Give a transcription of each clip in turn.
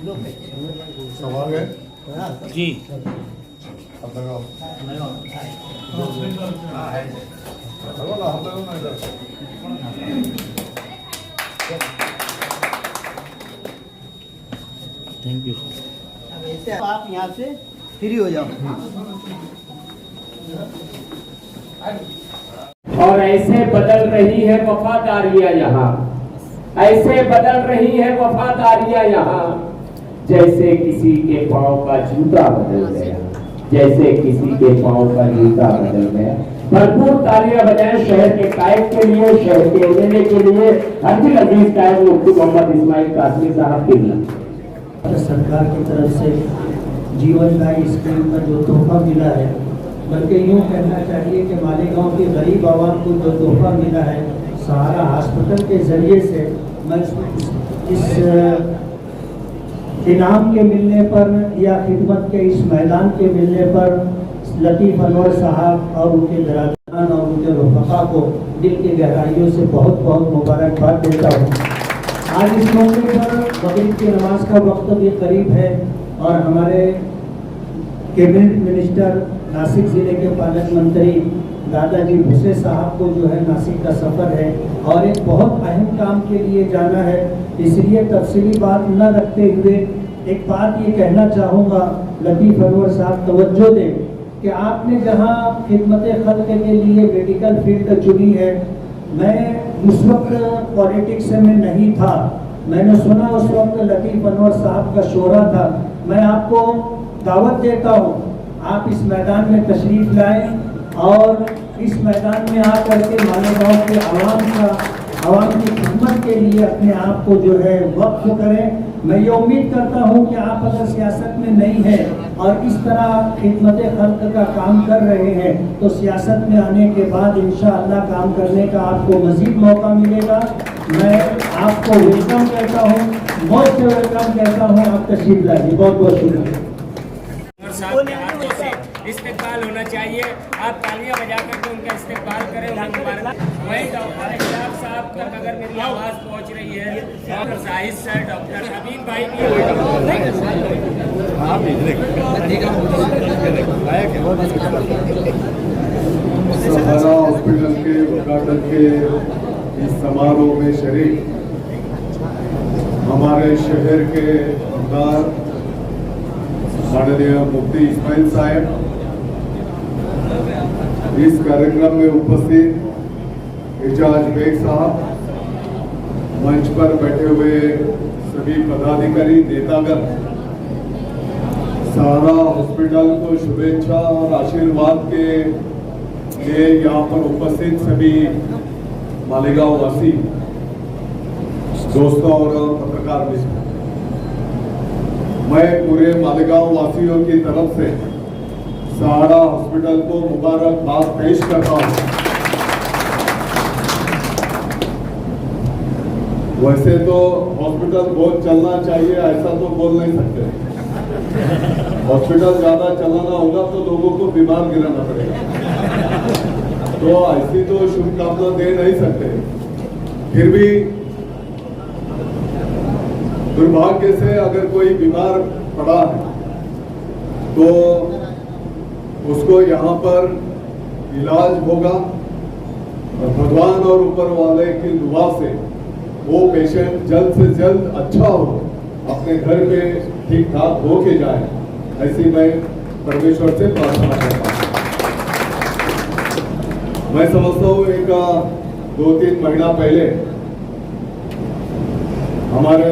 सवाल है जी। अब लगाओ ना इधर। थैंक यू ऐसे आप यहाँ से फ्री हो जाओ। और ऐसे बदल रही है वफादारियां यहाँ, ऐसे बदल रही है वफादारियां यहाँ, जैसे किसी के पाँव का जूता बदल गया, जैसे किसी के पाँव का जूता बदल गया। भरपूर तालियां बजाएं शहर के कायद के लिए, शहर के एमएलए के लिए, अब्दुल अजीज कायद मुफ्ती मोहम्मद इस्माइल कासमी साहब के लिए। सरकार की तरफ से जीवन दायी स्कीम का जो तोहफा मिला है, बल्कि यूँ कहना चाहिए कि मालेगांव के गरीब आवाम को जो तोहफा मिला है सहारा हॉस्पिटल के जरिए से, मैं इस इनाम के मिलने पर या खिदमत के इस मैदान के मिलने पर लतीफ़ अनवर साहब और उनके दराज़ान और उनके रफ़क़ा को दिल की गहराइयों से बहुत बहुत मुबारकबाद देता हूँ। आज इस मौके पर मगरिब की नमाज का वक्त भी करीब है और हमारे कैबिनेट मिनिस्टर नासिक ज़िले के पालक मंत्री दादाजी भुसे साहब को जो है नासिक का सफ़र है और एक बहुत अहम काम के लिए जाना है, इसलिए तफसीली बात न रखते हुए एक बात ये कहना चाहूँगा, लतीफ़ अनवर साहब तवज्जो दें कि आपने जहाँ खिदमत खल्क़ के लिए मेडिकल फील्ड चुनी है, मैं उस वक्त पॉलिटिक्स में नहीं था, मैंने सुना उस वक्त लतीफ़ अनवर साहब का शोरा था। मैं आपको दावत देता हूँ, आप इस मैदान में तशरीफ़ लाएं और इस मैदान में आकर के मालेगांव के आवाम की खिदमत के लिए अपने आप को जो है वक्फ करें। मैं ये उम्मीद करता हूँ कि आप अगर सियासत में नहीं हैं और इस तरह खिदमत खल्क़ का काम कर रहे हैं तो सियासत में आने के बाद इंशाअल्लाह काम करने का आपको मज़ीद मौका मिलेगा। मैं आपको वेलकम कहता हूँ, मोस्ट वेलकम कहता हूँ, आप तशरीफ लाइए। बहुत बहुत शुक्रिया। इस्तेकबाल होना चाहिए, आप तालियां बजा करके उनका इस्तेकबाल करें, उनकी मुबारक। वहीं डॉक्टर इख्तियार साहब तक अगर मेरी आवाज़ पहुंच रही है, डॉक्टर साहिद सर, डॉक्टर नवीन भाई की सहारा हॉस्पिटल के उद्घाटन के इस समारोह में शरीक हमारे शहर के आमदार माननीय मुफ्ती इस्माइल साहब, इस कार्यक्रम में उपस्थित एजाज बेग साहब, मंच पर बैठे हुए सभी पदाधिकारी, नेतागण, सहारा हॉस्पिटल को शुभेच्छा और आशीर्वाद के लिए यहाँ पर उपस्थित सभी मालेगांव वासी दोस्तों और पत्रकार मित्र, मैं पूरे मालेगांव वासियों की तरफ से सहारा हॉस्पिटल को मुबारकबाद पेश करता हूँ। वैसे तो हॉस्पिटल बहुत चलना चाहिए, ऐसा तो बोल नहीं सकते। हॉस्पिटल ज्यादा चलाना होगा तो लोगों को बीमार गिराना पड़ेगा, तो ऐसी तो शुभकामना दे नहीं सकते। फिर भी दुर्भाग्य से अगर कोई बीमार पड़ा है तो उसको यहाँ पर इलाज होगा और भगवान और ऊपर वाले की दुआ से वो पेशेंट जल्द से जल्द अच्छा हो, अपने घर में ठीक ठाक हो के जाए, ऐसी मैं परमेश्वर से प्रार्थना करता हूँ। मैं समझता हूँ एक 2-3 महीना पहले हमारे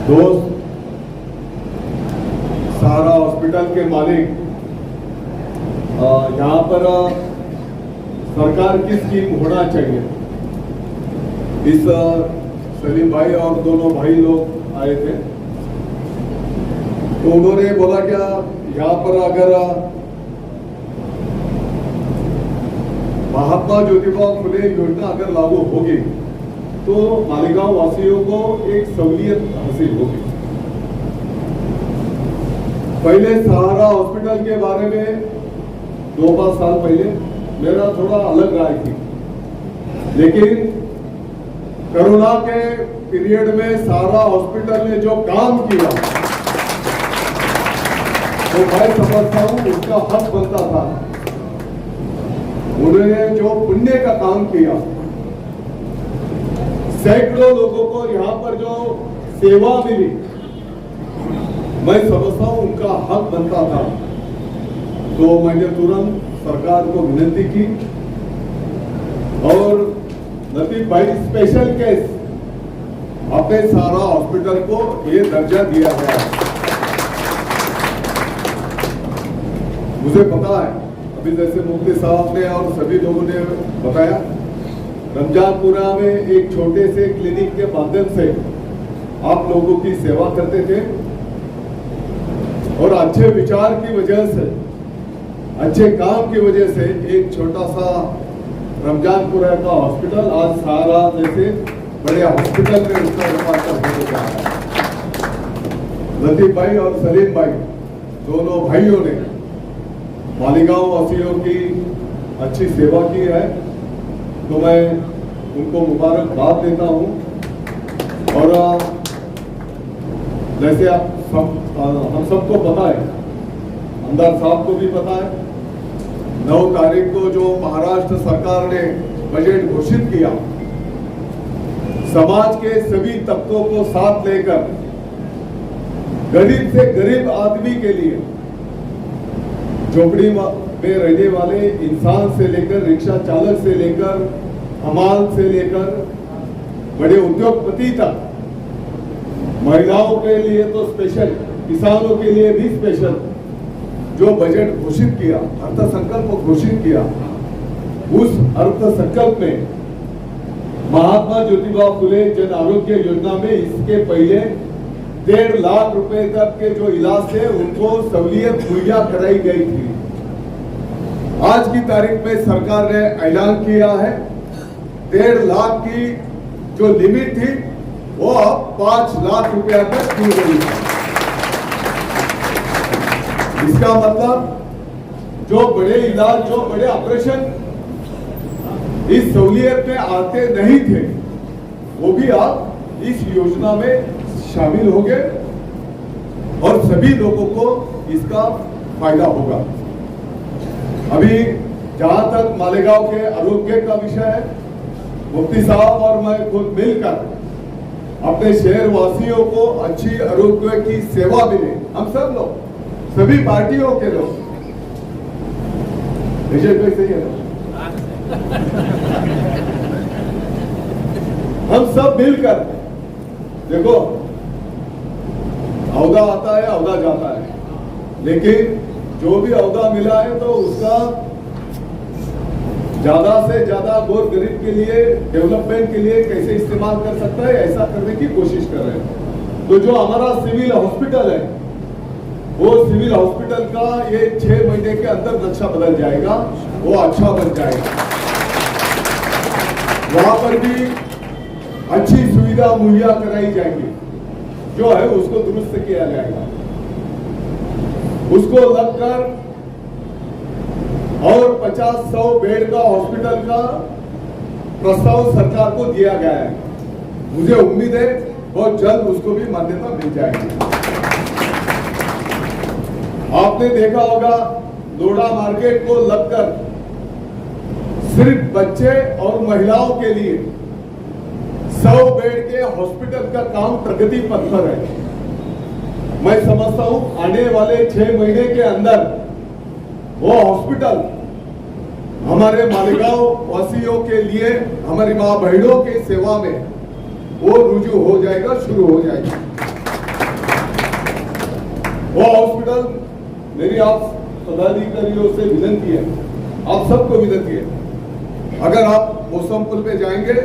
दोस्त सहारा हॉस्पिटल के मालिक यहाँ पर सरकार की स्कीम होना चाहिए, इस सलीम भाई और दोनों भाई लोग आए थे, तो उन्होंने बोला क्या यहाँ पर अगर महात्मा ज्योतिबा फुले योजना अगर लागू होगी तो मालेगांव वासियों को एक सहूलियत हासिल होगी। पहले सहारा हॉस्पिटल के बारे में 2-5 साल पहले मेरा थोड़ा अलग राय थी, लेकिन कोरोना के पीरियड में सारा हॉस्पिटल ने जो काम किया तो मैं समझता हूं उसका हक बनता था। उन्होंने जो पुण्य का काम किया, सैकड़ों लोगों को यहाँ पर जो सेवा मिली, मैं समझता हूं उनका हक बनता था। तो मैंने तुरंत सरकार को विनती की और लतीफ भाई स्पेशल केस अपने सारा हॉस्पिटल को ये दर्जा दिया गया है। मुझे पता है, अभी जैसे मुफ्ती साहब ने और सभी लोगों ने बताया, रमजानपुरा में एक छोटे से क्लिनिक के माध्यम से आप लोगों की सेवा करते थे और अच्छे विचार की वजह से, अच्छे काम की वजह से एक छोटा सा रमजानपुरा का हॉस्पिटल आज सारा जैसे बड़े हॉस्पिटल में उसका रूपांतर होने जा रहा है। लतीफ भाई और सलीम भाई दोनों भाइयों ने मालीगांव वासियों की अच्छी सेवा की है, तो मैं उनको मुबारकबाद देता हूं। और जैसे हम सबको पता है, अंदर साहब को भी पता है, 9 तारीख को जो महाराष्ट्र सरकार ने बजट घोषित किया, समाज के सभी तबकों को साथ लेकर गरीब से गरीब आदमी के लिए, झोपड़ी में रहने वाले इंसान से लेकर रिक्शा चालक से लेकर हमाल से लेकर बड़े उद्योगपति तक, महिलाओं के लिए तो स्पेशल, किसानों के लिए भी स्पेशल जो बजट घोषित किया, अर्थसंकल्प घोषित किया, उस अर्थसंकल्प में महात्मा ज्योतिबा फुले जन आरोग्य योजना में इसके पहले 1.5 लाख रुपए तक के जो इलाज थे उनको सहूलियत मुहैया कराई गई थी। आज की तारीख में सरकार ने ऐलान किया है 1.5 लाख की जो लिमिट थी वो अब 5 लाख रुपया तक की गई है। इसका मतलब जो बड़े इलाज, जो बड़े ऑपरेशन इस सहूलियत में आते नहीं थे, वो भी आप इस योजना में शामिल हो गए और सभी लोगों को इसका फायदा होगा। अभी जहां तक मालेगांव के आरोग्य का विषय है, मुफ्ती साहब और मैं खुद मिलकर अपने शहर वासियों को अच्छी आरोग्य की सेवा मिले, हम सब लोग, सभी पार्टियों के लोग, बीजेपी सही है, हम सब मिलकर, देखो औदा आता है, औदा जाता है, लेकिन जो भी औदा मिला है तो उसका ज्यादा से ज्यादा गौर गरीब के लिए, डेवलपमेंट के लिए कैसे इस्तेमाल कर सकता है, ऐसा करने की कोशिश कर रहे हैं। तो जो हमारा सिविल हॉस्पिटल है, वो सिविल हॉस्पिटल का ये 6 महीने के अंदर नक्शा बदल जाएगा, वो अच्छा बन जाएगा। वहां पर भी अच्छी सुविधा मुहैया कराई जाएगी, जो है उसको दुरुस्त किया जाएगा, उसको लगकर और 50-100 बेड का हॉस्पिटल का प्रस्ताव सरकार को दिया गया है। मुझे उम्मीद है बहुत जल्द उसको भी मान्यता मिल जाएगी। आपने देखा होगा लोढ़ा मार्केट को लगकर सिर्फ बच्चे और महिलाओं के लिए 100 बेड के हॉस्पिटल का काम प्रगति पथ पर है। मैं समझता हूं आने वाले 6 महीने के अंदर वो हॉस्पिटल हमारे मालेगांव वासियों के लिए, हमारी मां बहनों की सेवा में वो रुजू हो जाएगा, शुरू हो जाएगा। वो हॉस्पिटल, मेरी आप पदाधिकारियों से विनती है, आप सबको विनती है, अगर आप मौसम पुल पे जाएंगे,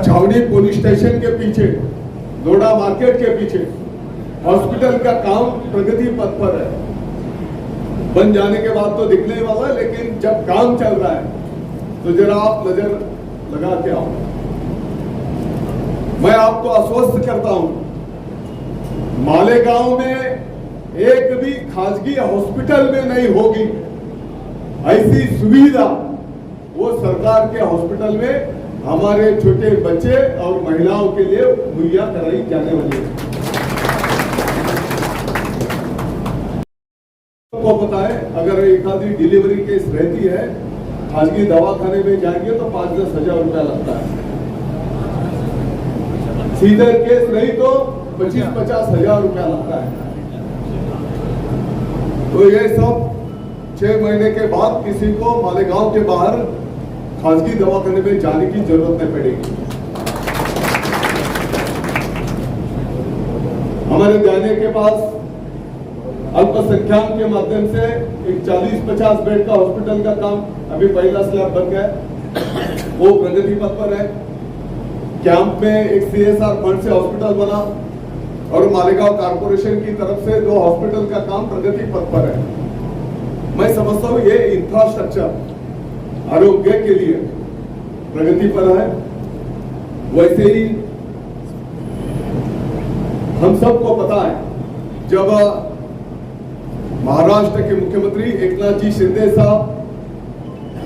छावनी पुलिस स्टेशन के पीछे, लोढ़ा मार्केट के पीछे हॉस्पिटल का काम प्रगति पथ पर है। बन जाने के बाद तो दिखने वाला है, लेकिन जब काम चल रहा है तो जरा आप नजर लगा के आओ। मैं आपको आश्वस्त करता हूं, मालेगांव में एक भी खासगी हॉस्पिटल में नहीं होगी ऐसी सुविधा वो सरकार के हॉस्पिटल में हमारे छोटे बच्चे और महिलाओं के लिए मुहैया कराई जाने वाली है। को पता है, अगर एक आधी डिलीवरी केस रहती है, खासगी दवाखाने में जाएंगे तो 5-10 हजार रुपया लगता है। सीधे केस नहीं तो 25-50 हजार रुपया लगता है। तो ये सब 6 महीने के बाद किसी को मालेगांव के बाहर खासगी दवाखाने में जाने की जरूरत नहीं पड़ेगी। हमारे जाने के पास अल्पसंख्यक के माध्यम से एक 40-50 बेड का हॉस्पिटल का काम अभी पहला स्लैब बन गया, वो प्रगति पथ पर है। कैंप में एक CSR फंड से हॉस्पिटल बना और मालेगांव कारपोरेशन की तरफ से 2 हॉस्पिटल का काम प्रगति पथ पर है। मैं समझता हूँ ये इंफ्रास्ट्रक्चर आरोग्य के लिए प्रगति पर है। वैसे ही हम सबको पता है, जब महाराष्ट्र के मुख्यमंत्री एकनाथ जी शिंदे साहब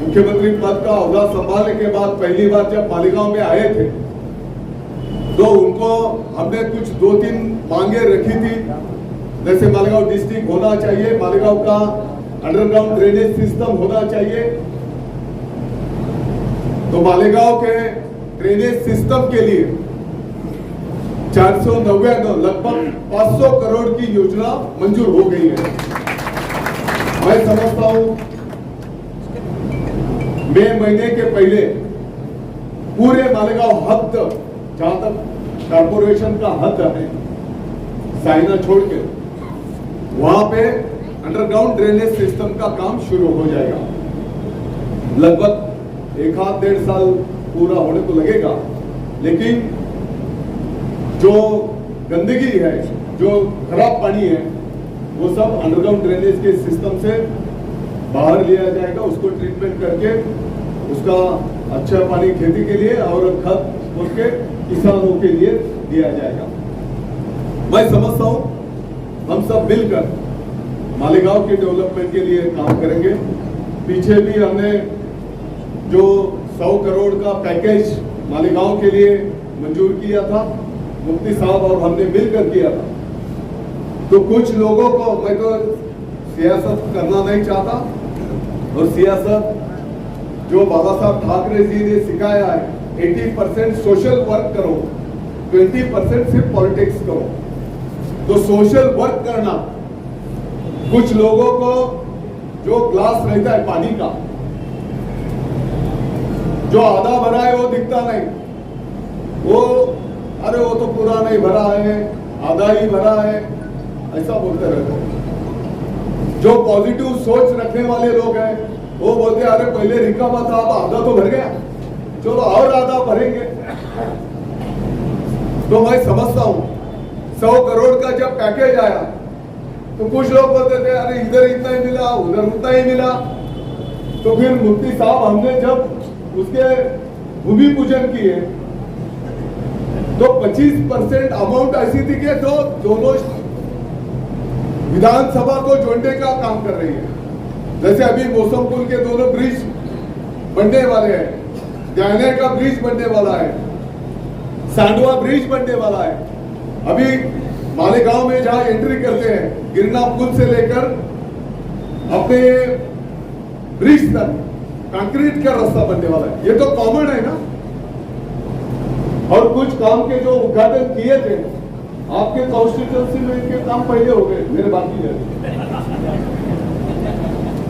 मुख्यमंत्री पद का ओहदा संभालने के बाद पहली बार जब मालेगांव में आए थे, तो उनको हमने कुछ 2-3 मांगे रखी थी। जैसे मालेगांव डिस्ट्रिक्ट होना चाहिए, मालेगांव का अंडरग्राउंड ड्रेनेज सिस्टम होना चाहिए। तो मालेगांव के ड्रेनेज सिस्टम के लिए 499 लगभग 500 करोड़ की योजना मंजूर हो गई है। मैं समझता हूं मई महीने के पहले पूरे मालेगांव हद तक, जहां तक कारपोरेशन का हद है साइना छोड़ के, वहां पे अंडरग्राउंड ड्रेनेज सिस्टम का काम शुरू हो जाएगा। लगभग 1-1.5 साल पूरा होने को लगेगा, लेकिन जो गंदगी है, जो खराब पानी है, वो सब अंडरग्राउंड ड्रेनेज के सिस्टम से बाहर लिया जाएगा। उसको ट्रीटमेंट करके उसका अच्छा पानी खेती के लिए और खत उसके किसानों के लिए दिया जाएगा। मैं समझता हूं हम सब मिलकर मालेगांव के डेवलपमेंट के लिए काम करेंगे। पीछे भी हमने जो 100 करोड़ का पैकेज मालेगांव के लिए मंजूर किया था, मुफ्ती साहब और हमने मिलकर किया था। तो कुछ लोगों को, मैं तो सियासत करना नहीं चाहता, और सियासत जो बाबा साहब ठाकरे जी ने सिखाया है, 80% सोशल वर्क करो, 20% सिर्फ पॉलिटिक्स करो। तो सोशल वर्क करना, कुछ लोगों को जो ग्लास रहता है पानी का, जो आधा भरा है वो दिखता नहीं, वो अरे वो तो पूरा नहीं भरा है, आधा ही भरा है, ऐसा बोलते रहते हैं। जो पॉजिटिव सोच रखने वाले लोग हैं वो बोलते हैं अरे पहले रिकामा था, अब आधा तो भर गया, चलो और आधा भरेंगे। तो मैं समझता हूं 100 करोड़ का जब पैकेज आया तो कुछ लोग बोलते थे अरे इधर इतना ही मिला, उधर उतना ही मिला। तो फिर मुफ्ती साहब हमने जब उसके भूमि पूजन किए तो 25% अमाउंट ऐसी थी कि जो दोनों विधानसभा को जोड़ने का काम कर रही है। जैसे अभी मौसम पुल के दोनों ब्रिज बनने वाले हैं, जाने का ब्रिज बनने वाला है, सांडवा ब्रिज बनने वाला है। अभी मालेगांव में जहां एंट्री करते हैं, गिरना पुल से लेकर अपने ब्रिज तक कंक्रीट का रास्ता बनने वाला है। ये तो कॉमन है ना। और कुछ काम के जो उद्घाटन किए थे आपके कॉन्स्टिट्यूंसी में, इनके काम पहले हो गए, मेरे बाकी है।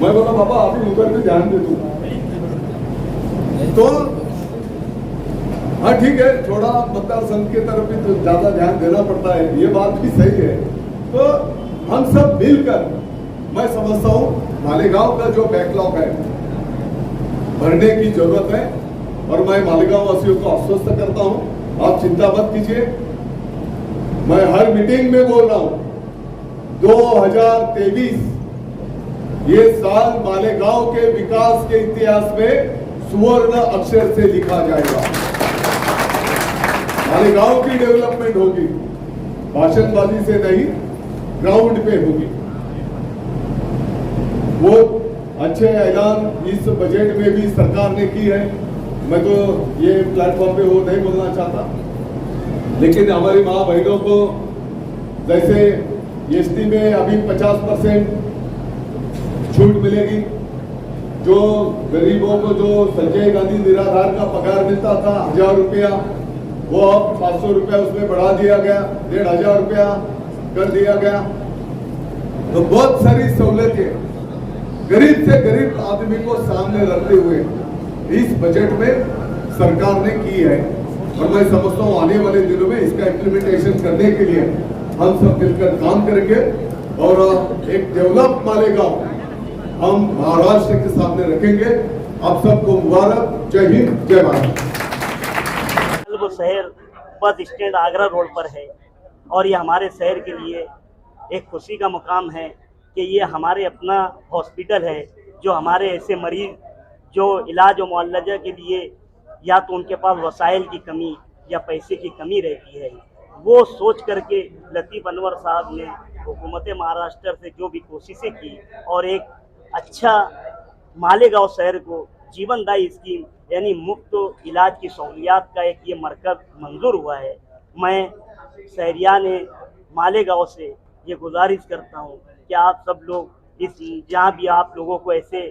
मैं बोला बाबा अभी उधर पे ध्यान दे दूंगा। तो हाँ ठीक है, थोड़ा मतदार संघ के तरफ भी तो ज्यादा ध्यान देना पड़ता है, ये बात भी सही है। तो हम सब मिलकर, मैं समझता हूँ मालेगांव का जो बैकलॉग है भरने की जरूरत है। और मैं मालेगांव वासियों को आश्वस्त करता हूं, आप चिंता मत कीजिए। मैं हर मीटिंग में बोल रहा हूं 2023 ये साल मालेगांव के विकास के इतिहास में सुवर्ण अक्षर से लिखा जाएगा। मालेगांव की डेवलपमेंट होगी, भाषणबाजी से नहीं, ग्राउंड पे होगी। वो अच्छे ऐलान इस बजट में भी सरकार ने की है। मैं तो ये प्लेटफॉर्म पे वो नहीं बोलना चाहता, लेकिन हमारी माँ बहनों को जैसे एसटी में अभी 50% छूट मिलेगी, जो गरीबों को जो संजय गांधी निराधार का पगार मिलता था 1000 रुपया, वो अब 500 रुपया उसमें बढ़ा दिया गया, 1500 रुपया कर दिया गया। तो बहुत सारी सहूलतें गरीब से गरीब आदमी को सामने रखते हुए इस बजट में सरकार ने की है, और मैं समझता हूँ आने वाले दिनों में इसका इम्प्लीमेंटेशन करने के लिए हम सब मिलकर काम करेंगे और एक डेवलप मालेगांव हम महाराष्ट्र के सामने रखेंगे। आप सबको मुबारक। जय हिंद, जय भारत। वो शहर बस स्टैंड आगरा रोड पर है और ये हमारे शहर के लिए एक खुशी का मुकाम है कि ये हमारे अपना हॉस्पिटल है, जो हमारे ऐसे मरीज जो इलाज और मुआवजा के लिए या तो उनके पास वसाइल की कमी या पैसे की कमी रहती है, वो सोच करके लतीफ़ अनवर साहब ने हुकूमत महाराष्ट्र से जो भी कोशिशें की और एक अच्छा मालेगांव शहर को जीवनदायी स्कीम यानी मुफ्त इलाज की सहूलियात का एक ये मरकज़ मंजूर हुआ है। मैं शहरियान मालेगांव से ये गुजारिश करता हूँ कि आप सब लोग इस जहाँ भी आप लोगों को ऐसे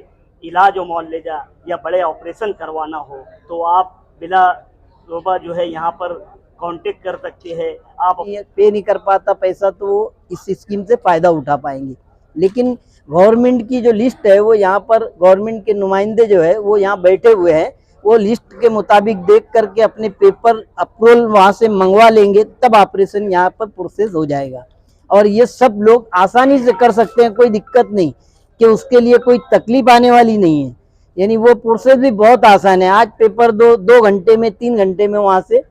इलाज और मुआवजा या बड़े ऑपरेशन करवाना हो तो आप बिला शोबा जो है यहाँ पर कांटेक्ट कर सकते हैं। आप पे नहीं कर पाता पैसा तो वो इस स्कीम से फ़ायदा उठा पाएंगे, लेकिन गवर्नमेंट की जो लिस्ट है वो यहाँ पर गवर्नमेंट के नुमाइंदे जो है वो यहाँ बैठे हुए हैं, वो लिस्ट के मुताबिक देख करके अपने पेपर अप्रूवल वहाँ से मंगवा लेंगे, तब ऑपरेशन यहाँ पर प्रोसेस हो जाएगा और ये सब लोग आसानी से कर सकते हैं, कोई दिक्कत नहीं कि उसके लिए कोई तकलीफ आने वाली नहीं है। यानी वो प्रोसेस भी बहुत आसान है। आज पेपर 2 घंटे में 3 घंटे में वहाँ से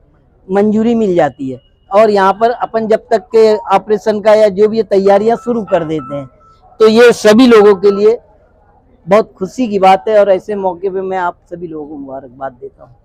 मंजूरी मिल जाती है और यहाँ पर अपन जब तक के ऑपरेशन का या जो भी तैयारियां शुरू कर देते हैं, तो ये सभी लोगों के लिए बहुत खुशी की बात है और ऐसे मौके पे मैं आप सभी लोगों को मुबारकबाद देता हूँ।